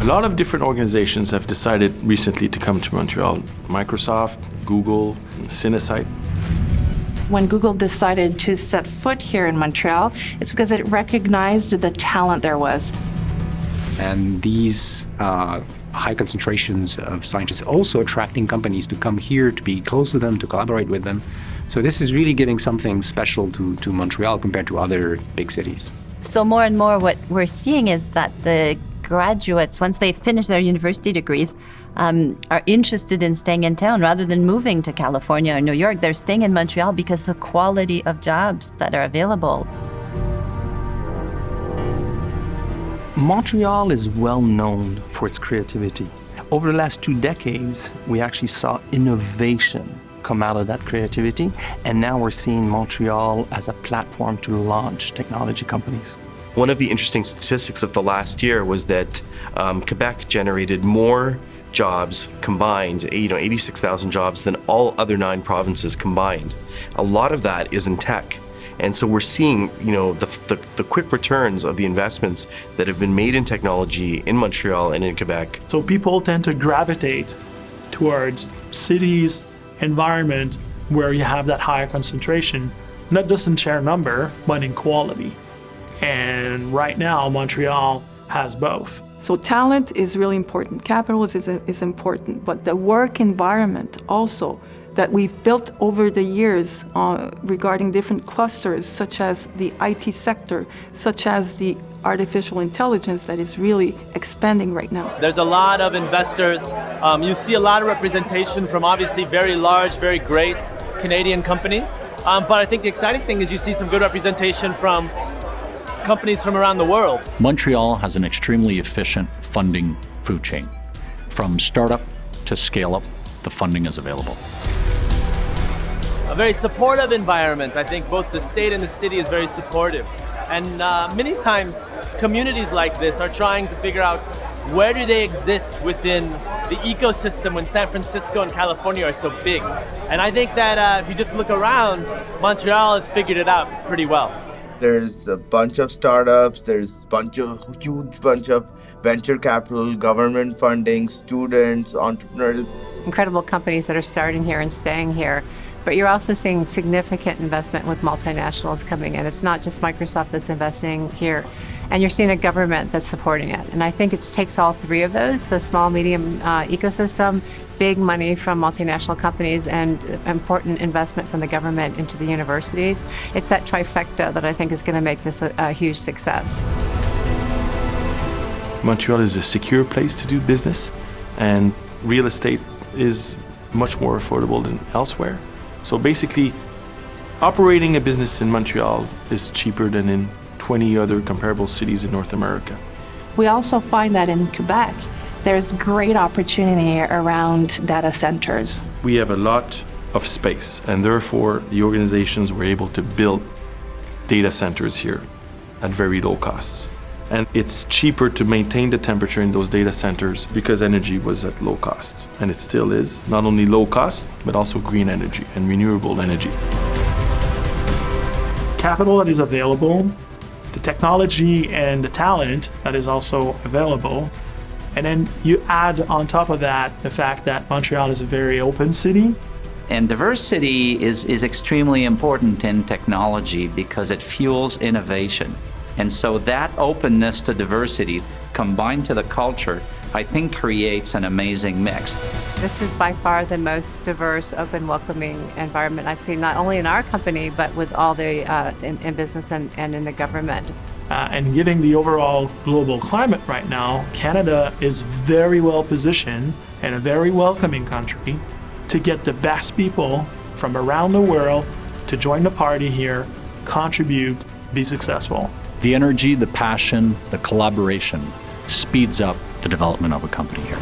A lot of different organizations have decided recently to come to Montreal. Microsoft, Google, Cinesite. When Google decided to set foot here in Montreal, it's because it recognized the talent there was. And these high concentrations of scientists also attracting companies to come here, to be close to them, to collaborate with them. So this is really giving something special to Montreal compared to other big cities. So more and more what we're seeing is that the graduates, once they finish their university degrees, are interested in staying in town rather than moving to California or New York. They're staying in Montreal because the quality of jobs that are available. Montreal is well known for its creativity. Over the last 2 decades, we actually saw innovation come out of that creativity, and now we're seeing Montreal as a platform to launch technology companies. One of the interesting statistics of the last year was that Quebec generated more jobs combined, 86,000 jobs than all other 9 provinces combined. A lot of that is in tech. And so we're seeing, the quick returns of the investments that have been made in technology in Montreal and in Quebec. So people tend to gravitate towards cities, environment where you have that higher concentration, not just in sheer number, but in quality. And right now, Montreal has both. So talent is really important. Capital is important, but the work environment also that we've built over the years regarding different clusters, such as the IT sector, such as the artificial intelligence that is really expanding right now. There's a lot of investors. You see a lot of representation from obviously very large, very great Canadian companies. But I think the exciting thing is you see some good representation from companies from around the world. Montreal has an extremely efficient funding food chain. From startup to scale up, the funding is available. A very supportive environment. I think both the state and the city is very supportive. And many times communities like this are trying to figure out where do they exist within the ecosystem when San Francisco and California are so big. And I think that if you just look around, Montreal has figured it out pretty well. There's a bunch of startups, there's huge bunch of venture capital, government funding, students, entrepreneurs. Incredible companies that are starting here and staying here. But you're also seeing significant investment with multinationals coming in. It's not just Microsoft that's investing here. And you're seeing a government that's supporting it. And I think it takes all 3 of those, the small, medium ecosystem, big money from multinational companies, and important investment from the government into the universities. It's that trifecta that I think is going to make this a huge success. Montreal is a secure place to do business, and real estate is much more affordable than elsewhere. So basically, operating a business in Montreal is cheaper than in 20 other comparable cities in North America. We also find that in Quebec, there's great opportunity around data centers. We have a lot of space, and therefore the organizations were able to build data centers here at very low costs. And it's cheaper to maintain the temperature in those data centers because energy was at low cost. And it still is, not only low cost, but also green energy and renewable energy. Capital that is available, the technology and the talent that is also available. And then you add on top of that the fact that Montreal is a very open city. And diversity is extremely important in technology because it fuels innovation. And so that openness to diversity combined to the culture, I think creates an amazing mix. This is by far the most diverse, open, welcoming environment I've seen, not only in our company, but with all the in business and in the government. And given the overall global climate right now, Canada is very well positioned and a very welcoming country to get the best people from around the world to join the party here, contribute, be successful. The energy, the passion, the collaboration speeds up the development of a company here.